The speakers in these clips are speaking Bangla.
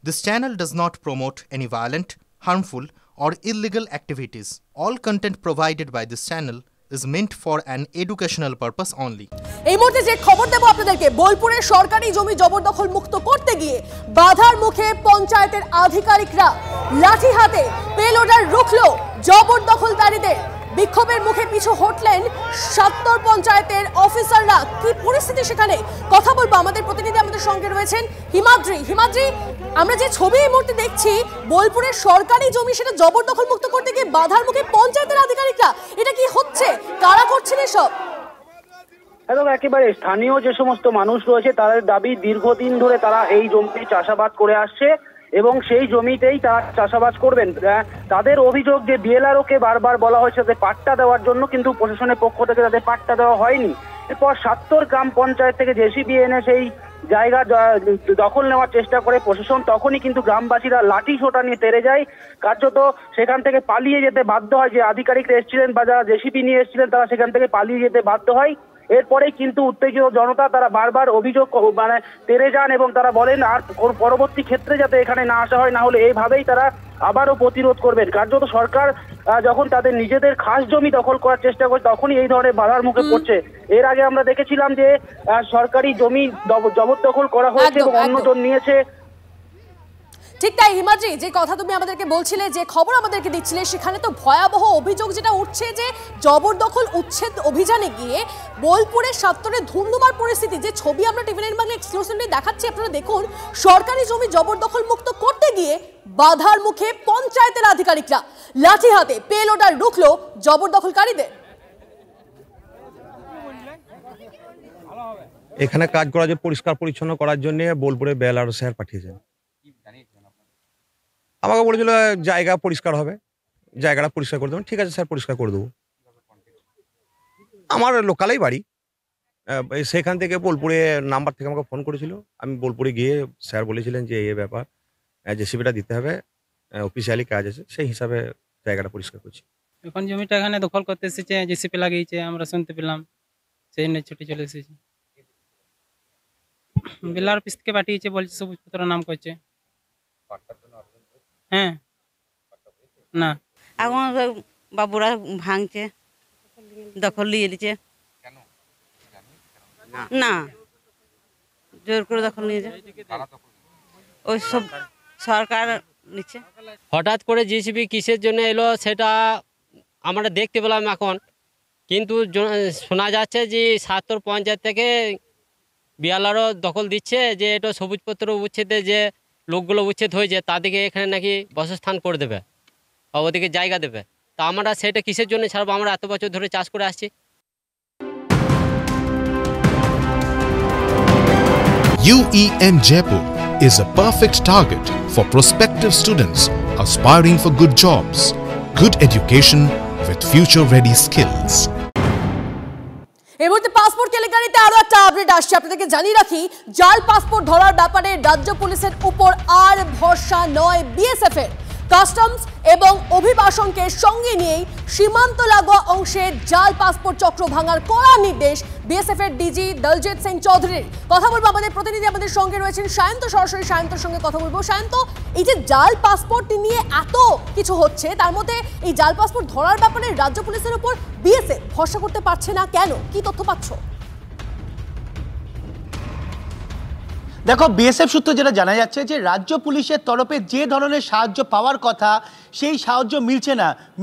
This channel does not promote any violent, harmful, or illegal activities. All content provided by this channel is meant for an educational purpose only. এই মুহূর্তে যে খবর দেব আপনাদেরকে, বোলপুরে সরকারি জমি জবরদখল মুক্ত করতে গিয়ে বাধার মুখে পঞ্চায়েতের আধিকারিকরা লাঠি হাতে পেলোডার রুখলো জবরদখলদারীদের। বিক্ষোভের মুখে পিছু হটলেন ৭০ পঞ্চায়েতের অফিসাররা। কি পরিস্থিতি সেখানে কথা বলবো, আমাদের প্রতিনিধি আমাদের সঙ্গে রয়েছেন হিমাদ্রি। হিমাদ্রি, আমরা যে ছবি এই মুহূর্তে দেখছি, বোলপুরের সরকারি জমি সেটা জবরদখল মুক্ত করতে গিয়ে বাধার মুখে পঞ্চায়েতের আধিকারিকরা, এটা কি হচ্ছে, কারা করছেন এসব? একেবারে স্থানীয় যে সমস্ত মানুষ রয়েছে তাদের দাবি, দীর্ঘদিন ধরে তারা এই জমিতে চাষাবাদ করে আসছে এবং সেই জমিতেই তারা চাষাবাদ করবেন। তাদের অভিযোগ যে বিএলআরওকে বারবার বলা হয়েছে যে পাট্টা দেওয়ার জন্য, কিন্তু প্রশাসনের পক্ষ থেকে তাদের পাট্টা দেওয়া হয়নি। এরপর ৭০ গ্রাম পঞ্চায়েত থেকে জেসিবি এনে সেই জায়গা দখল নেওয়ার চেষ্টা করে প্রশাসন। তখনই কিন্তু গ্রামবাসীরা লাঠি সোটা নিয়ে তেড়ে যায়, কার্যত সেখান থেকে পালিয়ে যেতে বাধ্য হয়। যে আধিকারিকরা এসেছিলেন বা যারা জেসিবি নিয়ে এসেছিলেন তারা সেখান থেকে পালিয়ে যেতে বাধ্য হয়। এরপরে কিন্তু উত্তেজিত জনতা তারা বারবার অভিযোগ তেড়ে যান এবং তারা বলেন আর পরবর্তী ক্ষেত্রে যাতে এখানে না আসা হয়, না হলে এইভাবেই তারা আবারও প্রতিরোধ করবেন। কার্যত সরকার যখন তাদের নিজেদের খাস জমি দখল করার চেষ্টা করে তখনই এই ধরনের বাধার মুখে পড়ছে। এর আগে আমরা দেখেছিলাম যে সরকারি জমি জবরদখল করা হয়েছে এবং অন্যজন নিয়েছে। ঠিক তাই হিমাদ্রি, যে কথা তুমি আমাদেরকে বলছিলে, যে খবর আমাদেরকে দিচ্ছিলে, সেখানে তো ভয়াবহ অভিযোগ যেটা উঠছে যে জবরদখল উচ্ছেদ অভিযানে গিয়ে বোলপুরের ৭০-এ ধুমধুমার পরিস্থিতি। যে ছবি আমরা টিভি9 বাংলা এক্সক্লুসিভলি দেখাচ্ছি, আপনারা দেখুন, সরকারি জমি জবরদখল মুক্ত করতে গিয়ে বাধার মুখে পঞ্চায়েতের আধিকারিকরা লাঠি হাতে পেলোডার রুখলো জবরদখলকারীদের। এখানে কাজ করা যে পরিষ্কার পরিচ্ছন্ন করার জন্য বোলপুরে বিএলআরও স্যার পাঠিয়েছেন। আমাকে বলেছিল জায়গা পরিষ্কার হবে, জায়গাটা পরিষ্কার করে দেবেন। ঠিক আছে স্যার, পরিষ্কার করে দেবো। আমার লোকালেই বাড়ি, সেখান থেকে বোলপুরে নাম্বার থেকে আমাকে ফোন করেছিল। আমি বোলপুরে গিয়ে স্যার বলেছিলেন যে এই ব্যাপার, জেসিবিটা দিতে হবে, অফিসিয়ালি কাজ আছে, সেই হিসাবে জায়গাটা পরিষ্কার করছি। এখন জমিটা এখানে দখল করতে এসেছে, জেসিপি লাগিয়েছে, আমরা শুনতে পেলাম, সেই নিয়ে ছুটি চলে এসেছি। বিএলআর অফিস থেকে পাঠিয়েছে, বলছে সবুজপত্র নাম করছে। হ্যাঁ, না এখন বাবুরা ভাঙছে, দখল নিয়ে নিচ্ছে। না, জোর করে দখল নিয়ে যায়, ওই সব সরকার নিচ্ছে। হঠাৎ করে জেসিবি কিসের জন্য এলো সেটা আমরা দেখতে পেলাম এখন, কিন্তু শোনা যাচ্ছে যে ৭০ পঞ্চায়েত থেকে বিএলআরও দখল দিচ্ছে, যে এটা সবুজপত্র উচ্ছেদে যে লোকগুলো উচ্ছেদ হয়েছে তাদেরকে এখানে নাকি বাসস্থান করে দেবে, ওদিকে জায়গা দেবে। তা আমরা সেটা কিসের জন্য ছাড়বো? আমরা এত বছর ধরে চাষ করে আসছি। UEM Jaipur is a perfect target for prospective students aspiring for good jobs, good education with future-ready skills. এই মুহূর্তে পাসপোর্ট কেলেঙ্কারিতে আরো একটা আপডেট আসছে, আপনাদেরকে জানিয়ে রাখি। জাল পাসপোর্ট ধরার ব্যাপারে রাজ্য পুলিশের উপর আর ভরসা নয় বিএসএফ এর। কাস্টমস এবং অভিবাসনকে সঙ্গে নিয়েই সীমান্ত লাগোয়া অংশে জাল পাসপোর্ট চক্র ভাঙার কড়া নির্দেশ বিএসএফ এর ডিজি দলজিৎ সিং চৌধুরীর। কথা বলবো আমাদের প্রতিনিধি আমাদের সঙ্গে রয়েছেন সায়ন্ত, সরাসরি সায়ন্তর সঙ্গে কথা বলবো। সায়ন্ত, এই যে জাল পাসপোর্ট নিয়ে এত কিছু হচ্ছে, তার মধ্যে এই জাল পাসপোর্ট ধরার ব্যাপারে রাজ্য পুলিশের উপর বিএসএফ ভরসা করতে পারছে না কেন? কি তথ্য পাচ্ছ? দেখো, বিএসএফ সূত্রে যেটা জানা যাচ্ছে যে রাজ্য পুলিশের তরফে যে ধরনের সাহায্য পাওয়ার কথা সেই সাহায্য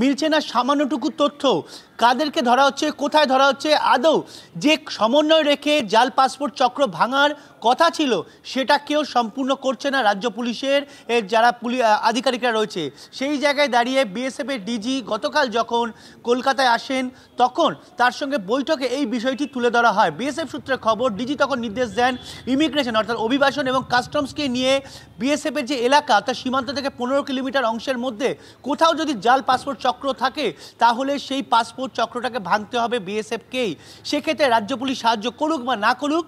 মিলছে না সামান্যটুকু তথ্য। কাদেরকে ধরা হচ্ছে, কোথায় ধরা হচ্ছে, আদৌ যে সমন্বয় রেখে জাল পাসপোর্ট চক্র ভাঙার কথা ছিল সেটা কেউ সম্পূর্ণ করছে না রাজ্য পুলিশের যারা আধিকারিকরা রয়েছে। সেই জায়গায় দাঁড়িয়ে বিএসএফের ডিজি গতকাল যখন কলকাতায় আসেন তখন তার সঙ্গে বৈঠকে এই বিষয়টি তুলে ধরা হয়। বিএসএফ সূত্রের খবর, ডিজি তখন নির্দেশ দেন ইমিগ্রেশন অর্থাৎ অভিবাসন এবং কাস্টমসকে নিয়ে বিএসএফের যে এলাকা অর্থাৎ সীমান্ত থেকে 15 কিলোমিটার অংশের মধ্যে কোথাও যদি জাল পাসপোর্ট চক্র থাকে তাহলে সেই পাসপোর্ট পাসপোর্ট চক্রটাকে ভাঙতে হবে বিএসএফকেই। সেক্ষেত্রে রাজ্য পুলিশ সাহায্য করুক বা না করুক,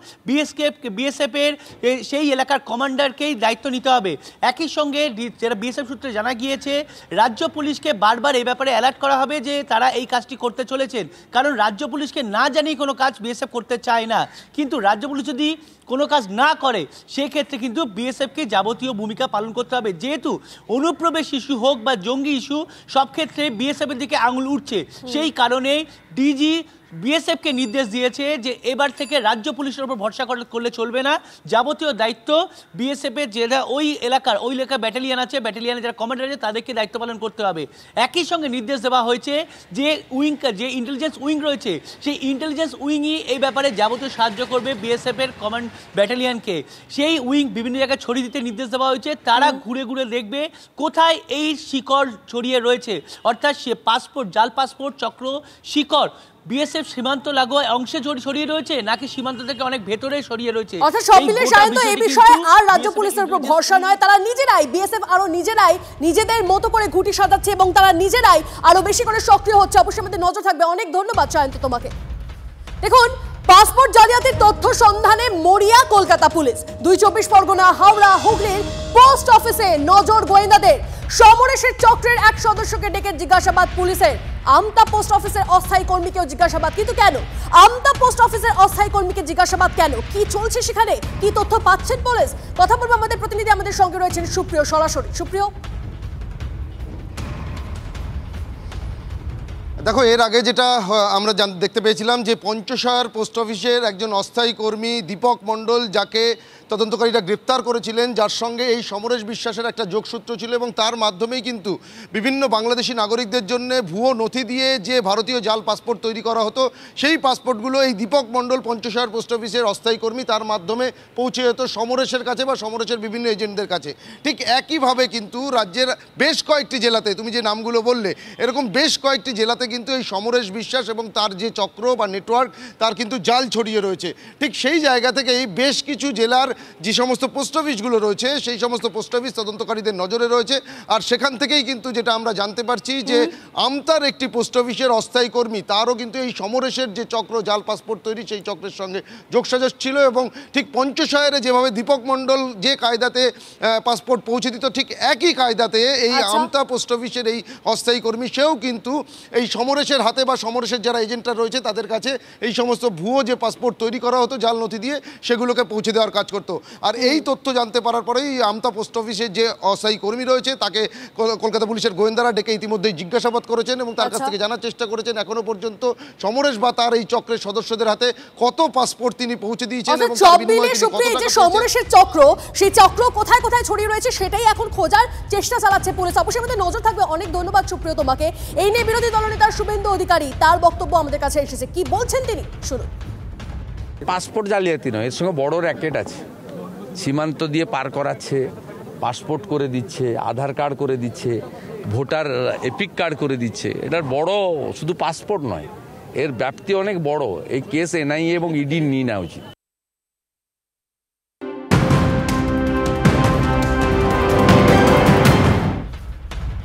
বিএসএফের সেই এলাকার কমান্ডারকেই দায়িত্ব নিতে হবে। একই সঙ্গে যেটা বিএসএফ সূত্রে জানা গিয়েছে, রাজ্য পুলিশকে বারবার এই ব্যাপারে অ্যালার্ট করা হবে যে তারা এই কাজটি করতে চলেছেন, কারণ রাজ্য পুলিশকে না জানিয়ে কোনো কাজ বিএসএফ করতে চায় না। কিন্তু রাজ্য পুলিশ যদি কোনো কাজ না করে সেক্ষেত্রে কিন্তু বিএসএফকে যাবতীয় ভূমিকা পালন করতে হবে। যেহেতু অনুপ্রবেশ ইস্যু হোক বা জঙ্গি ইস্যু, সব ক্ষেত্রে বিএসএফের দিকে আঙুল উঠছে, সেই কারণে ডিজি বিএসএফকে নির্দেশ দিয়েছে যে এবার থেকে রাজ্য পুলিশের উপর ভরসা করলে চলবে না, যাবতীয় দায়িত্ব বিএসএফের যেটা ওই এলাকার ব্যাটালিয়ান আছে, ব্যাটালিয়ানের যারা কমান্ডার আছে তাদেরকে দায়িত্ব পালন করতে হবে। একই সঙ্গে নির্দেশ দেওয়া হয়েছে যে যে ইন্টেলিজেন্স উইং রয়েছে, সেই ইন্টেলিজেন্স উইংই এই ব্যাপারে যাবতীয় সাহায্য করবে বিএসএফের কমান্ড ব্যাটালিয়ানকে। সেই উইং বিভিন্ন জায়গায় ছড়িয়ে দিতে নির্দেশ দেওয়া হয়েছে। তারা ঘুরে ঘুরে দেখবে কোথায় এই শিকড় ছড়িয়ে রয়েছে, অর্থাৎ সে জাল পাসপোর্ট চক্র শিকড় বিএসএফ সীমান্ত লাগোয়া অংশে ছড়িয়ে রয়েছে নাকি সীমান্ত থেকে অনেক ভেতরে ছড়িয়ে রয়েছে। অর্থাৎ সব মিলিয়ে সায়ন্ত এই বিষয়ে আর রাজ্য পুলিশের উপর ভরসা নয়, তারা নিজেরাই বিএসএফ আরো নিজেরাই নিজেদের মতো করে ঘুঁটি সাজাচ্ছে এবং তারা নিজেরাই আরো বেশি করে সক্রিয় হচ্ছে। অবশ্যই আমাদের নজর থাকবে। অনেক ধন্যবাদ সায়ন্ত তোমাকে। দেখুন, পাসপোর্ট জালিয়াতির তথ্য সন্ধানে মরিয়া কলকাতা পুলিশ। ২ পরগনা, হাওড়া, হুগলির পোস্ট অফিসে নজর গোয়েন্দাদের। সমরেশের চক্রের এক সদস্যকে ডেকে জিজ্ঞাসাবাদ পুলিশের। আমতা পোস্ট অফিসের অস্থায়ী কর্মীকেও জিজ্ঞাসাবাদ। কিন্তু কেন আমতা পোস্ট অফিসের অস্থায়ী কর্মীকে জিজ্ঞাসাবাদ কেন, কি চলছে সেখানে, কি তথ্য পাচ্ছেন পুলিশ? কথা বলবো আমাদের প্রতিনিধি, আমাদের সঙ্গে রয়েছেন সুপ্রিয় সরাসরি। সুপ্রিয়, দেখো, এর আগে যেটা আমরা দেখতে পেয়েছিলাম যে পঞ্চশার পোস্ট অফিসের একজন অস্থায়ী কর্মী দীপক মণ্ডল, যাকে তদন্তকারীরা গ্রেপ্তার করেছিলেন, যার সঙ্গে এই সমরেশ বিশ্বাসের একটা যোগসূত্র ছিল এবং তার মাধ্যমেই কিন্তু বিভিন্ন বাংলাদেশি নাগরিকদের জন্য ভুয়ো নথি দিয়ে যে ভারতীয় জাল পাসপোর্ট তৈরি করা হতো, সেই পাসপোর্টগুলো এই দীপক মণ্ডল পঞ্চশার পোস্ট অফিসের অস্থায়ী কর্মী, তার মাধ্যমে পৌঁছে যেত সমরেশের কাছে বা সমরেশের বিভিন্ন এজেন্টদের কাছে। ঠিক একইভাবে কিন্তু রাজ্যের বেশ কয়েকটি জেলাতে, তুমি যে নামগুলো বললে, এরকম বেশ কয়েকটি জেলাতে কিন্তু এই সমরেশ বিশ্বাস এবং তার যে চক্র বা নেটওয়ার্ক, তার কিন্তু জাল ছড়িয়ে রয়েছে। ঠিক সেই জায়গা থেকে এই বেশ কিছু জেলার যে সমস্ত পোস্ট অফিসগুলো রয়েছে, সেই সমস্ত পোস্ট অফিস তদন্তকারীদের নজরে রয়েছে। আর সেখান থেকেই কিন্তু যেটা আমরা জানতে পারছি যে আমতার একটি পোস্ট অফিসের অস্থায়ী কর্মী, তারও কিন্তু এই সমরেশের যে চক্র জাল পাসপোর্ট তৈরি, সেই চক্রের সঙ্গে যোগসাজশ ছিল। এবং ঠিক পঞ্চশায়রে যেভাবে দীপক মণ্ডল যে কায়দাতে পাসপোর্ট পৌঁছে দিত, ঠিক একই কায়দাতে এই আমতা পোস্ট অফিসের এই অস্থায়ী কর্মী, সেও কিন্তু এই সমরেশের হাতে বা সমরেশের যারা এজেন্টরা রয়েছে তাদের কাছে এই সমস্ত ভুয়ো যে পাসপোর্ট তৈরি করা হতো জাল নথি দিয়ে, সেগুলোকে পৌঁছে দেওয়ার কাজ করতো। আর এই তথ্য জানতে পারার পরেই আমতা পোস্ট অফিসের যে অস্থায়ী কর্মী রয়েছে তাকে কলকাতা পুলিশের গোয়েন্দারা ডেকে ইতিমধ্যেই জিজ্ঞাসাবাদ করেছেন এবং তার কাছ থেকে জানার চেষ্টা করেছেন এখনো পর্যন্ত সমরেশ বা তার এই চক্রের সদস্যদের হাতে কত পাসপোর্ট তিনি পৌঁছে দিয়েছেন এবং সমরেশের চক্র, সেই চক্র কোথায় কোথায় ছড়িয়ে রয়েছে সেটাই এখন খোঁজার চেষ্টা চালাচ্ছে পুলিশ। অবশ্যই আমাদের নজর থাকবে। অনেক ধন্যবাদ সুপ্রিয় তোমাকে। এই নিয়ে বিরোধী দলনেতা শুভেন্দু অধিকারী, তার বক্তব্য আমাদের কাছে এসেছে, কি বলছেন তিনি শুনুন। পাসপোর্ট জালিয়াতি নয়, এর সঙ্গে বড় র্যাকেট আছে। সীমান্ত দিয়ে পার করাচ্ছে, পাসপোর্ট করে দিচ্ছে, আধার কার্ড করে দিচ্ছে, ভোটার এপিক কার্ড করে দিচ্ছে। এটার বড় শুধু পাসপোর্ট নয়, এর ব্যাপ্তি অনেক বড়। এই কেস এনআইএ এবং ইডি নিয়ে নেওয়া উচিত।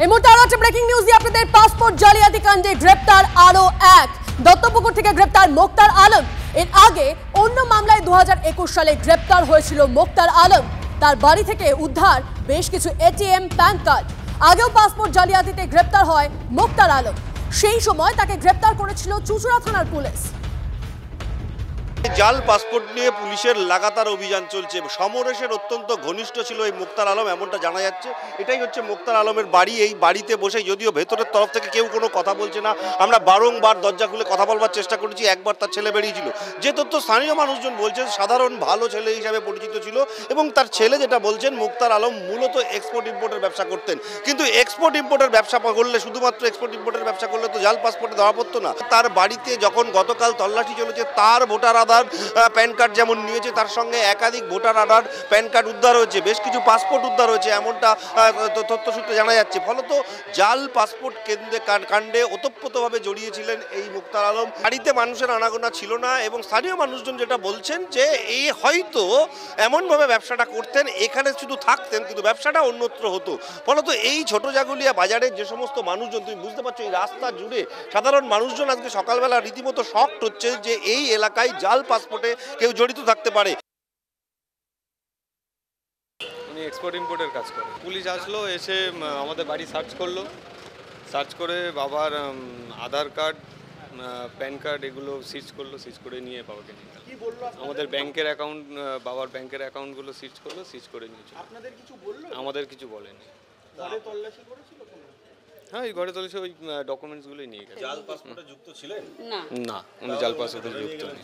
এই মুহূর্তে আরো একটা ব্রেকিং নিউজ দিয়ে আপনাদের। পাসপোর্ট জালিয়াতি কাণ্ডে গ্রেপ্তার আরো এক। দত্তপুকুর থেকে গ্রেপ্তার মোক্তার আলম। এর আগে অন্য মামলায় 2021 সালে গ্রেপ্তার হয়েছিল মোক্তার আলম। তার বাড়ি থেকে উদ্ধার বেশ কিছু এটিএম, প্যান কার্ড। আগেও পাসপোর্ট জালিয়াতিতে গ্রেপ্তার হয় মোক্তার আলম। সেই সময় তাকে গ্রেপ্তার করেছিল চুঁচুড়া থানার পুলিশ। জাল পাসপোর্ট নিয়ে পুলিশের লাগাতার অভিযান চলছে। সমরেশের অত্যন্ত ঘনিষ্ঠ ছিল এই মোক্তার আলম, এমনটা জানা যাচ্ছে। এটাই হচ্ছে মোক্তার আলমের বাড়ি। এই বাড়িতে বসে, যদিও ভেতরের তরফ থেকে কেউ কোনো কথা বলছে না, আমরা বারংবার দরজা খুলে কথা বলবার চেষ্টা করেছি। একবার তার ছেলে বেরিয়েছিল, যে তথ্য স্থানীয় মানুষজন বলছেন সাধারণ ভালো ছেলে হিসাবে পরিচিত ছিল এবং তার ছেলে যেটা বলছেন, মোক্তার আলম মূলত এক্সপোর্ট ইম্পোর্টের ব্যবসা করতেন। কিন্তু এক্সপোর্ট ইম্পোর্টের ব্যবসা করলে, শুধুমাত্র এক্সপোর্ট ইম্পোর্টের ব্যবসা করলে তো জাল পাসপোর্টে ধরা পড়তো না। তার বাড়িতে যখন গতকাল তল্লাশি চলেছে, তার ভোটার আধার আধার প্যান কার্ড যেমন নিয়েছে, তার সঙ্গে একাধিক ভোটার আধার প্যান কার্ড উদ্ধার হয়েছে, বেশ কিছু পাসপোর্ট উদ্ধার হয়েছে, এমনটা তথ্য সূত্রে জানা যাচ্ছে। ফলত জাল পাসপোর্ট কাণ্ডে ওতপ্রোতভাবে জড়িয়েছিলেন এই মুক্তার আলম। বাড়িতে মানুষের আনাগোনা ছিল না এবং স্থানীয় মানুষজন যেটা বলছেন যে এই হয়তো এমনভাবে ব্যবসাটা করতেন, এখানে শুধু থাকতেন কিন্তু ব্যবসাটা অন্যত্র হতো। ফলত এই ছোট জাগুলিয়া বাজারের যে সমস্ত মানুষজন, তুমি বুঝতে পারছো এই রাস্তা জুড়ে সাধারণ মানুষজন আজকে সকালবেলা রীতিমতো শকড হচ্ছে যে এই এলাকায় জাল পাসপোর্টে কেউ জড়িত থাকতে পারে। উনি এক্সপোর্ট ইম্পোর্টের কাজ করে। পুলিশ আসলো, এসে আমাদের বাড়ি সার্চ করলো, সার্চ করে বাবার আধার কার্ড, প্যান কার্ড এগুলো সিজ করলো, সিজ করে নিয়ে বাবাকে নিয়ে গেল। আমাদের ব্যাংকের অ্যাকাউন্ট, বাবার ব্যাংকের অ্যাকাউন্টগুলো সিজ করলো, সিজ করে নিয়েছিল। আপনাদের কিছু বললো? আমাদের কিছু বলেনি। ঘরে তল্লাশি করেছিল? হ্যাঁ, ওই ঘরে তল্লাশি, ওই ডকুমেন্টসগুলোই নিয়ে গেছে। জাল পাসপোর্টে যুক্ত ছিলেন? না, উনি জাল পাসপোর্টে যুক্ত নেই।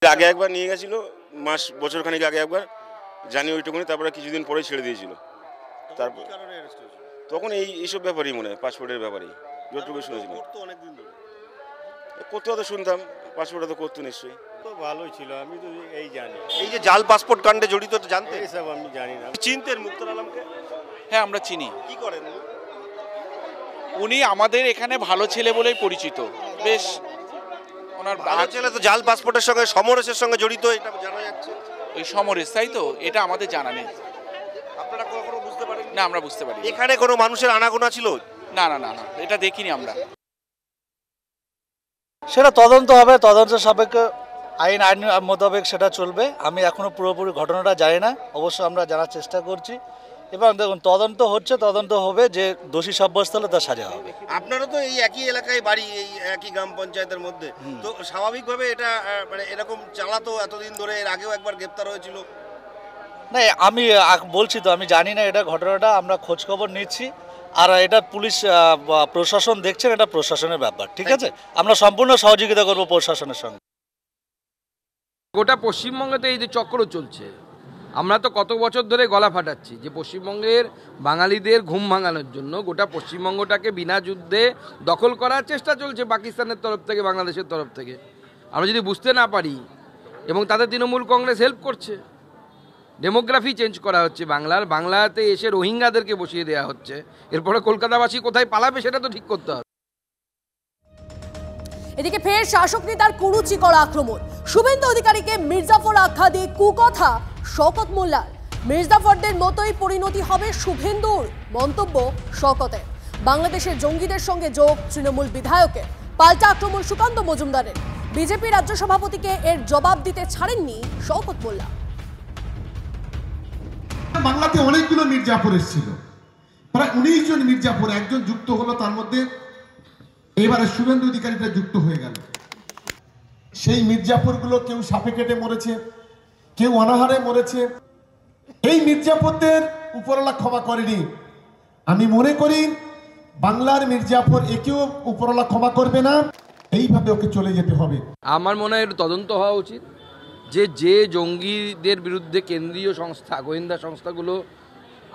আগে একবার নিয়ে গেছিল, বছর খানিক আগে একবার, জানি ওইটুকুনি, তারপরে কিছুদিন পরে ছেড়ে দিয়েছিল। তারপর তখন এইসব ব্যাপারই মনে হয়, পাসপোর্টের ব্যাপারেই যতটুকু শুনেছিলাম। করতে হতো শুনতাম, পাসপোর্টে তো করতো নিশ্চয়ই। তো ভালোই ছিল, আমি তো এই জানি। এই যে জাল পাসপোর্ট কাণ্ডে জড়িত জানতে? এইসব আমি জানি না। চিনতেন মুক্তার আলমকে? হ্যাঁ, আমরা চিনি। কি করেন উনি? আমাদের এখানে ভালো ছেলে বলেই পরিচিত। বেশ, ওনার ভালো ছেলে তো জাল পাসপোর্টের সঙ্গে সমরেশের সঙ্গে জড়িত, এটা জানা যাচ্ছে। ওই সমরেশ, তাই তো? এটা আমাদের জানা নেই। আপনারা কখনো বুঝতে পারেন? না, আমরা বুঝতে পারি। এখানে কোনো মানুষের আনাগোনা ছিল? না না না না, এটা দেখিনি আমরা। সেটা তদন্ত হবে, তদন্ত সাপেক্ষে আইন মোতাবেক সেটা চলবে। আমি এখনো পুরোপুরি ঘটনাটা জানি না, অবশ্য আমরা জানার চেষ্টা করছি। এবং দেখুন, তদন্ত হচ্ছে, তদন্ত হবে, যে দোষী সাব্যস্ত হলে তার সাজা হবে। আপনারও তো এই একই এলাকায় বাড়ি, এই একই গ্রাম পঞ্চায়েতের মধ্যে, তো স্বাভাবিকভাবে এটা মানে এরকম চালাতো এতদিন ধরে। এর আগেও একবার গ্রেপ্তার হয়েছিল। না, আমি বলছি তো, আমি জানি না এটা ঘটনাটা, আমরা খোঁজ খবর নিচ্ছি। আর এটা পুলিশ প্রশাসন দেখছেন, এটা প্রশাসনের ব্যাপার, ঠিক আছে? আমরা সম্পূর্ণ সহযোগিতা করব প্রশাসনের সঙ্গে। গোটা পশ্চিমবঙ্গতে এই যে চক্র চলছে, আমরা তো কত বছর ধরে গলা ফাটাচ্ছি যে পশ্চিমবঙ্গের বাঙালিদের ঘুম ভাঙানোর জন্য গোটা পশ্চিমবঙ্গটাকে বিনা যুদ্ধে দখল করার চেষ্টা চলছে পাকিস্তানের তরফ থেকে, বাংলাদেশের তরফ থেকে। আমরা যদি বুঝতে না পারি, এবং তাদের তৃণমূল কংগ্রেস হেল্প করছে, ডেমোগ্রাফি চেঞ্জ করা হচ্ছে বাংলাতে এসে রোহিঙ্গাদেরকে বসিয়ে দেওয়া হচ্ছে। এরপরে কলকাতাবাসী কোথায় পালাবে সেটা তো ঠিক করতে হবে। এদিকে ফের শাসক নেতার কুরুচি করা আক্রমণ। শুভেন্দু অধিকারীকে মির্জাফর আখ্যা দিয়ে কুকথা শওকত মোল্লার। মির্জাফরদের মতোই পরিণতি হবে শুভেন্দুর, মন্তব্য শওকতের। বাংলাদেশের জঙ্গিদের সঙ্গে যোগ তৃণমূল বিধায়কের। পাল্টা আক্রমণ সুকান্ত মজুমদারের। বিজেপি রাজ্য সভাপতিকে এর জবাব দিতে ছাড়েননি শওকত মোল্লা। বাংলাতে অনেকগুলো মির্জাফর এসেছিল, প্রায় 19 জন মির্জাফর, একজন যুক্ত হলো, তার মধ্যে এবারে শুভেন্দু অধিকারীটা যুক্ত হয়ে গেল। সেই মির্জাফরগুলো কেউ সাপে কেটে মরেছে, কেউ অনাহারে মরেছে। এই মির্জাফরদের উপরওয়ালা ক্ষমা করেনি। আমি মনে করি বাংলার মির্জাফর একেও উপরওয়ালা ক্ষমা করবে না, এইভাবে ওকে চলে যেতে হবে। আমার মনে হয় তদন্ত হওয়া উচিত যে জঙ্গিদের বিরুদ্ধে কেন্দ্রীয় সংস্থা, গোয়েন্দা সংস্থাগুলো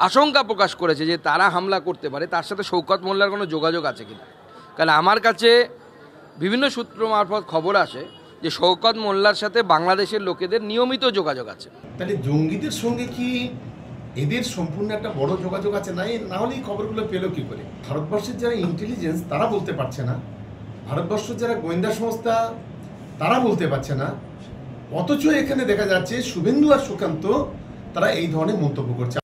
আশঙ্কা প্রকাশ করেছে যে তারা হামলা করতে পারে, তার সাথে শওকত মোল্লার কোনো যোগাযোগ আছে কিনা। কারণ আমার কাছে বিভিন্ন সূত্র মারফত খবর আসে যে শওকত মোল্লার সাথে বাংলাদেশের লোকেদের নিয়মিত যোগাযোগ আছে। তাহলে জঙ্গিদের সঙ্গে কি এদের সম্পূর্ণ একটা বড় যোগাযোগ আছে? না হলে এই খবরগুলো পেলো কি করে? ভারতবর্ষের যারা ইন্টেলিজেন্স তারা বলতে পারছে না, ভারতবর্ষের যারা গোয়েন্দা সংস্থা তারা বলতে পারছে না, অথচ এখানে দেখা যাচ্ছে শুভেন্দু আর সুকান্ত তারা এই ধরনের মন্তব্য করছে।